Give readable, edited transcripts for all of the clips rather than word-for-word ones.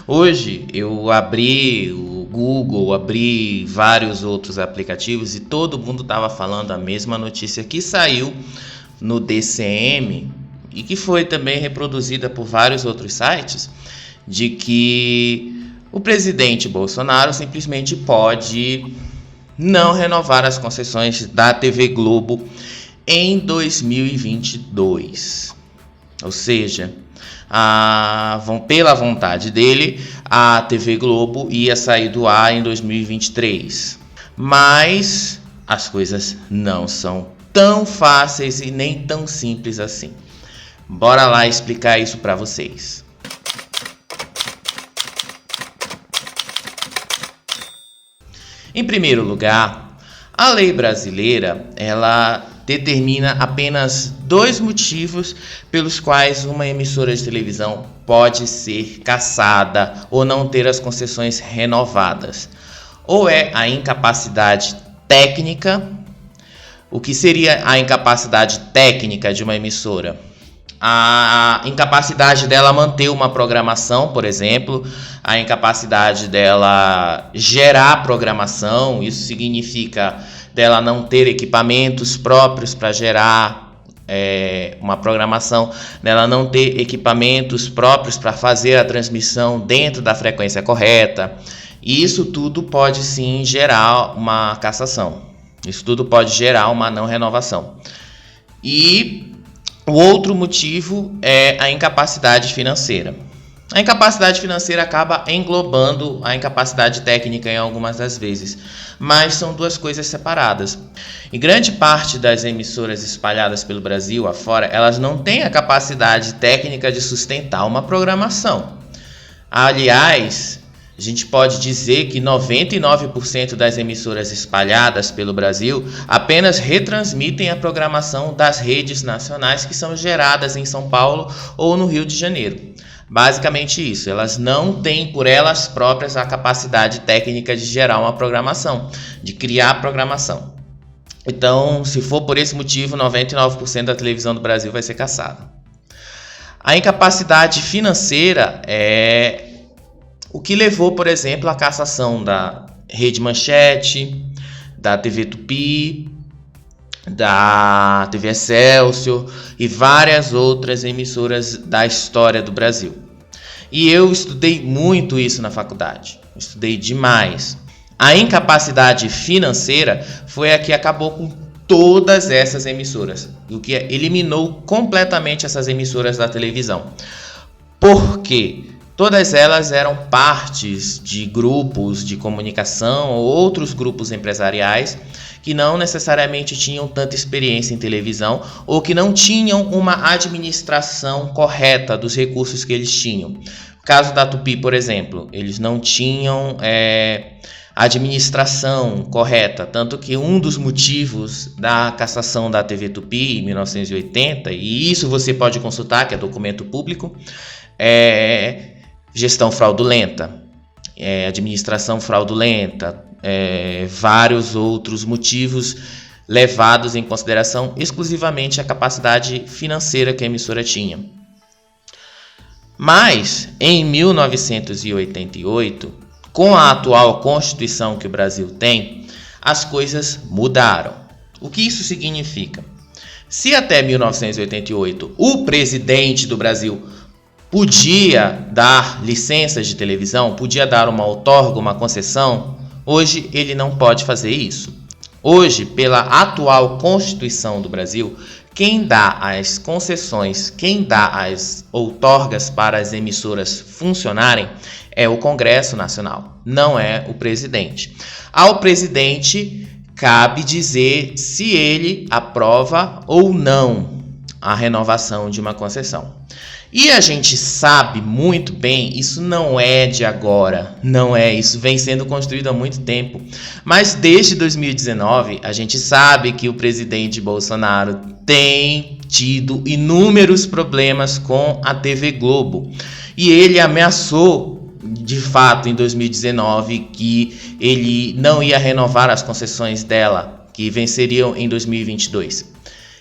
Hoje eu abri o Google, abri vários outros aplicativos e todo mundo estava falando a mesma notícia que saiu no DCM e que foi também reproduzida por vários outros sites, de que o presidente Bolsonaro simplesmente pode não renovar as concessões da TV Globo em 2022. Ou seja, pela vontade dele, a TV Globo ia sair do ar em 2023. Mas as coisas não são tão fáceis e nem tão simples assim. Bora lá explicar isso para vocês. Em primeiro lugar, a lei brasileira, ela determina apenas 2 motivos pelos quais uma emissora de televisão pode ser cassada ou não ter as concessões renovadas. Ou é a incapacidade técnica. O que seria a incapacidade técnica de uma emissora? A incapacidade dela manter uma programação, por exemplo, a incapacidade dela gerar programação, isso significa dela não ter equipamentos próprios para gerar uma programação, dela não ter equipamentos próprios para fazer a transmissão dentro da frequência correta. E isso tudo pode sim gerar uma cassação, isso tudo pode gerar uma não renovação. E o outro motivo é a incapacidade financeira. A incapacidade financeira acaba englobando a incapacidade técnica em algumas das vezes, mas são 2 coisas separadas. E grande parte das emissoras espalhadas pelo Brasil afora, elas não têm a capacidade técnica de sustentar uma programação. Aliás, a gente pode dizer que 99% das emissoras espalhadas pelo Brasil apenas retransmitem a programação das redes nacionais que são geradas em São Paulo ou no Rio de Janeiro. Basicamente isso, elas não têm por elas próprias a capacidade técnica de gerar uma programação, de criar programação. Então, se for por esse motivo, 99% da televisão do Brasil vai ser cassada. A incapacidade financeira é o que levou, por exemplo, à cassação da Rede Manchete, da TV Tupi, da TV Excelsior e várias outras emissoras da história do Brasil. E eu estudei muito isso na faculdade, estudei demais. A incapacidade financeira foi a que acabou com todas essas emissoras, o que eliminou completamente essas emissoras da televisão. Por quê? Todas elas eram partes de grupos de comunicação ou outros grupos empresariais que não necessariamente tinham tanta experiência em televisão ou que não tinham uma administração correta dos recursos que eles tinham. No caso da Tupi, por exemplo, eles não tinham administração correta, tanto que um dos motivos da cassação da TV Tupi em 1980, e isso você pode consultar, que é documento público, gestão fraudulenta, administração fraudulenta, vários outros motivos levados em consideração exclusivamente a capacidade financeira que a emissora tinha. Mas, em 1988, com a atual Constituição que o Brasil tem, as coisas mudaram. O que isso significa? Se até 1988 o presidente do Brasil podia dar licenças de televisão, podia dar uma outorga, uma concessão, hoje ele não pode fazer isso. Hoje, pela atual Constituição do Brasil, quem dá as concessões, quem dá as outorgas para as emissoras funcionarem é o Congresso Nacional, não é o presidente. Ao presidente cabe dizer se ele aprova ou não a renovação de uma concessão. E a gente sabe muito bem, isso não é de agora, isso vem sendo construído há muito tempo. Mas desde 2019, a gente sabe que o presidente Bolsonaro tem tido inúmeros problemas com a TV Globo. E ele ameaçou, de fato, em 2019, que ele não ia renovar as concessões dela, que venceriam em 2022.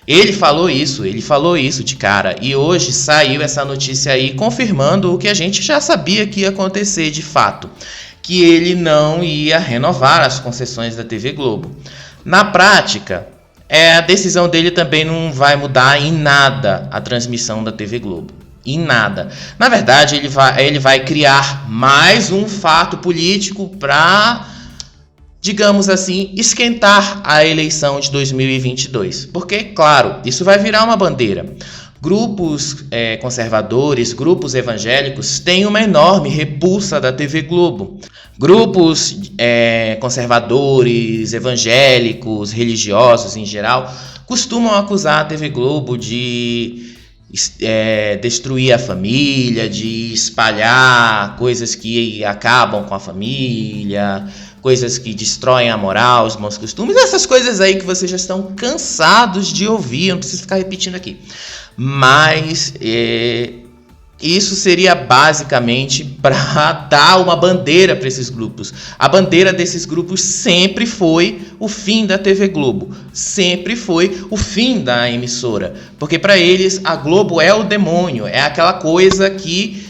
Ele falou isso de cara. E hoje saiu essa notícia aí confirmando o que a gente já sabia que ia acontecer de fato. Que ele não ia renovar as concessões da TV Globo. Na prática, a decisão dele também não vai mudar em nada a transmissão da TV Globo. Em nada. Na verdade, ele vai criar mais um fato político para, digamos assim, esquentar a eleição de 2022. Porque, claro, isso vai virar uma bandeira. Grupos conservadores, grupos evangélicos têm uma enorme repulsa da TV Globo. Grupos conservadores, evangélicos, religiosos em geral, costumam acusar a TV Globo de destruir a família, de espalhar coisas que acabam com a família, coisas que destroem a moral, os bons costumes, essas coisas aí que vocês já estão cansados de ouvir, eu não preciso ficar repetindo aqui. Mas isso seria basicamente para dar uma bandeira para esses grupos. A bandeira desses grupos sempre foi o fim da TV Globo, sempre foi o fim da emissora, porque para eles a Globo é o demônio, é aquela coisa que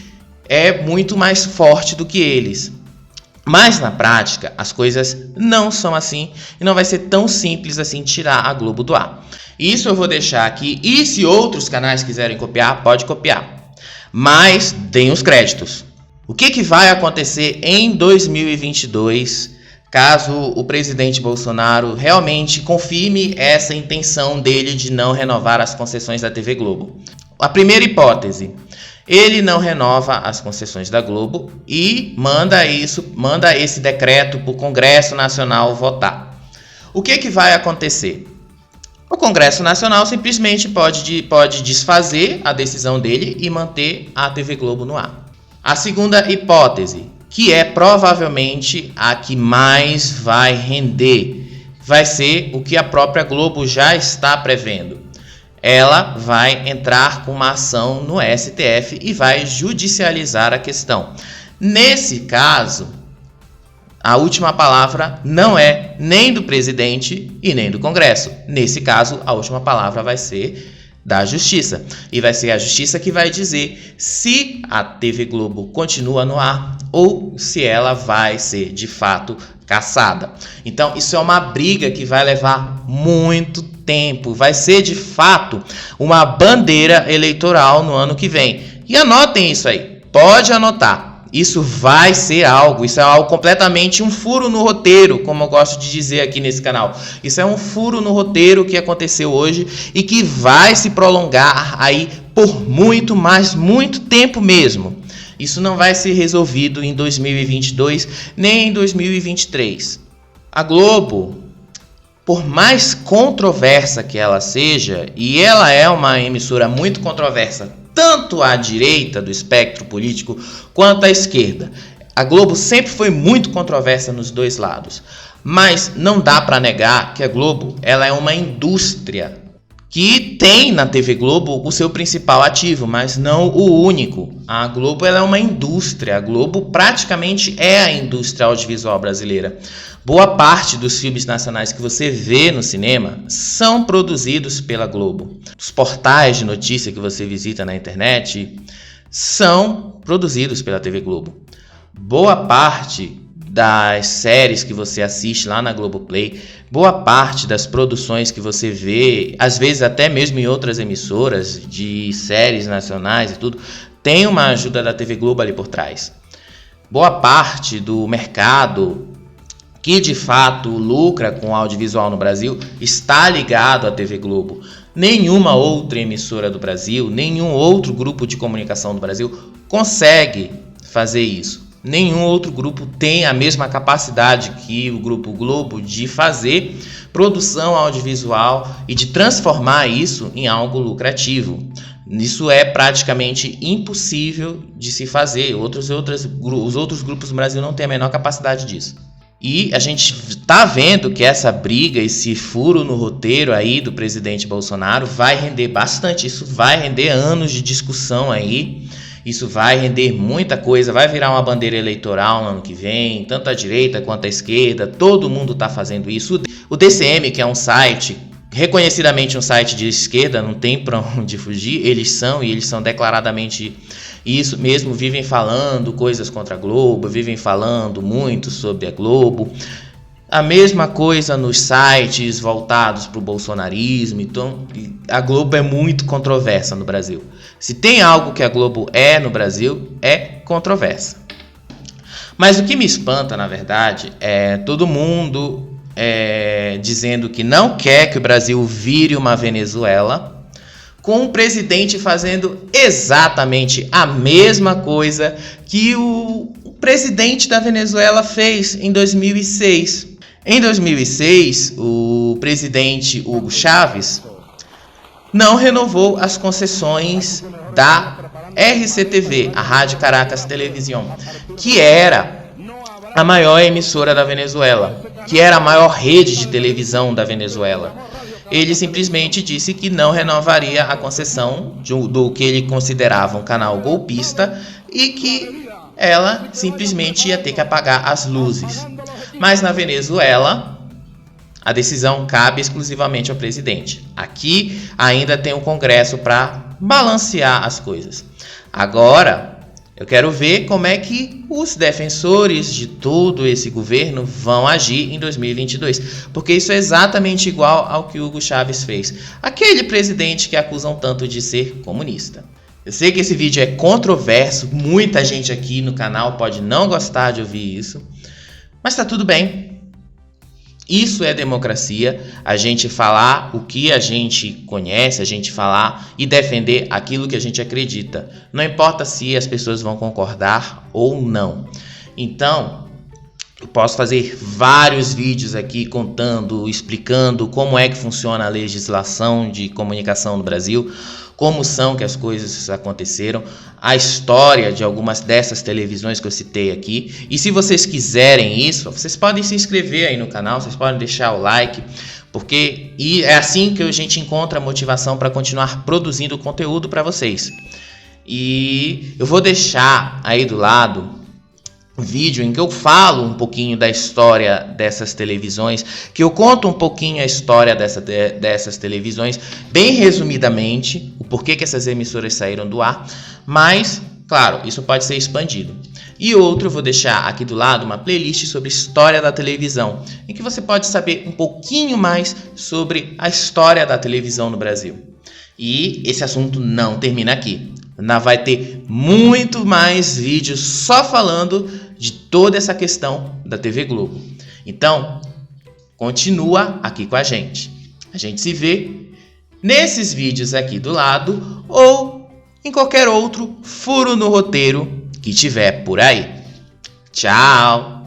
é muito mais forte do que eles. Mas na prática as coisas não são assim e não vai ser tão simples assim tirar a Globo do ar. Isso eu vou deixar aqui, e se outros canais quiserem copiar, pode copiar. Mas deem os créditos. O que vai acontecer em 2022 caso o presidente Bolsonaro realmente confirme essa intenção dele de não renovar as concessões da TV Globo? A primeira hipótese, ele não renova as concessões da Globo e manda esse decreto para o Congresso Nacional votar. O que vai acontecer? O Congresso Nacional simplesmente pode desfazer a decisão dele e manter a TV Globo no ar. A segunda hipótese, que é provavelmente a que mais vai render, vai ser o que a própria Globo já está prevendo. Ela vai entrar com uma ação no STF e vai judicializar a questão. Nesse caso, a última palavra não é nem do presidente e nem do Congresso. Nesse caso, a última palavra vai ser da Justiça. E vai ser a Justiça que vai dizer se a TV Globo continua no ar ou se ela vai ser, de fato, cassada. Então, isso é uma briga que vai levar muito tempo. Vai ser, de fato, uma bandeira eleitoral no ano que vem. E anotem isso aí. Pode anotar. Isso vai ser algo, isso é algo completamente um furo no roteiro, como eu gosto de dizer aqui nesse canal. Isso é um furo no roteiro que aconteceu hoje e que vai se prolongar aí por muito tempo mesmo. Isso não vai ser resolvido em 2022 nem em 2023. A Globo, por mais controversa que ela seja, e ela é uma emissora muito controversa, tanto à direita do espectro político quanto à esquerda. A Globo sempre foi muito controversa nos dois lados, mas não dá para negar que a Globo ela é uma indústria que tem na TV Globo o seu principal ativo, mas não o único. A Globo ela é uma indústria, a Globo praticamente é a indústria audiovisual brasileira. Boa parte dos filmes nacionais que você vê no cinema são produzidos pela Globo. Os portais de notícia que você visita na internet são produzidos pela TV Globo. Boa parte das séries que você assiste lá na Globoplay, boa parte das produções que você vê, às vezes até mesmo em outras emissoras de séries nacionais e tudo, tem uma ajuda da TV Globo ali por trás. Boa parte do mercado que de fato lucra com o audiovisual no Brasil está ligado à TV Globo. Nenhuma outra emissora do Brasil, nenhum outro grupo de comunicação do Brasil consegue fazer isso. Nenhum outro grupo tem a mesma capacidade que o Grupo Globo de fazer produção audiovisual e de transformar isso em algo lucrativo. Isso é praticamente impossível de se fazer. Os outros grupos do Brasil não têm a menor capacidade disso. E a gente está vendo que essa briga, esse furo no roteiro aí do presidente Bolsonaro vai render bastante. Isso vai render anos de discussão aí. Isso vai render muita coisa, vai virar uma bandeira eleitoral no ano que vem, tanto a direita quanto a esquerda, todo mundo está fazendo isso. O DCM, que é um site reconhecidamente um site de esquerda, não tem para onde fugir, eles são declaradamente isso mesmo, vivem falando coisas contra a Globo, vivem falando muito sobre a Globo. A mesma coisa nos sites voltados para o bolsonarismo. Então, a Globo é muito controversa no Brasil. Se tem algo que a Globo é no Brasil, é controversa. Mas o que me espanta, na verdade, é todo mundo dizendo que não quer que o Brasil vire uma Venezuela, com o presidente fazendo exatamente a mesma coisa que o presidente da Venezuela fez em 2006. Em 2006, o presidente Hugo Chávez não renovou as concessões da RCTV, a Rádio Caracas Televisão, que era a maior emissora da Venezuela, que era a maior rede de televisão da Venezuela. Ele simplesmente disse que não renovaria a concessão do que ele considerava um canal golpista e que ela simplesmente ia ter que apagar as luzes. Mas na Venezuela, a decisão cabe exclusivamente ao presidente. Aqui ainda tem um Congresso para balancear as coisas. Agora, eu quero ver como é que os defensores de todo esse governo vão agir em 2022. Porque isso é exatamente igual ao que Hugo Chávez fez. Aquele presidente que acusam tanto de ser comunista. Eu sei que esse vídeo é controverso, muita gente aqui no canal pode não gostar de ouvir isso, mas tá tudo bem. Isso é democracia, a gente falar o que a gente conhece, a gente falar e defender aquilo que a gente acredita. Não importa se as pessoas vão concordar ou não. Então, eu posso fazer vários vídeos aqui contando, explicando como é que funciona a legislação de comunicação no Brasil, como são que as coisas aconteceram, a história de algumas dessas televisões que eu citei aqui. E se vocês quiserem isso, vocês podem se inscrever aí no canal, vocês podem deixar o like, porque é assim que a gente encontra a motivação para continuar produzindo conteúdo para vocês. E eu vou deixar aí do lado um vídeo em que eu falo um pouquinho da história dessas televisões, que eu conto um pouquinho a história dessas televisões, bem resumidamente, o porquê que essas emissoras saíram do ar, mas, claro, isso pode ser expandido. E outro, eu vou deixar aqui do lado uma playlist sobre história da televisão, em que você pode saber um pouquinho mais sobre a história da televisão no Brasil. E esse assunto não termina aqui. Vai ter muito mais vídeos só falando de toda essa questão da TV Globo. Então, continua aqui com a gente. A gente se vê nesses vídeos aqui do lado ou em qualquer outro furo no roteiro que tiver por aí. Tchau!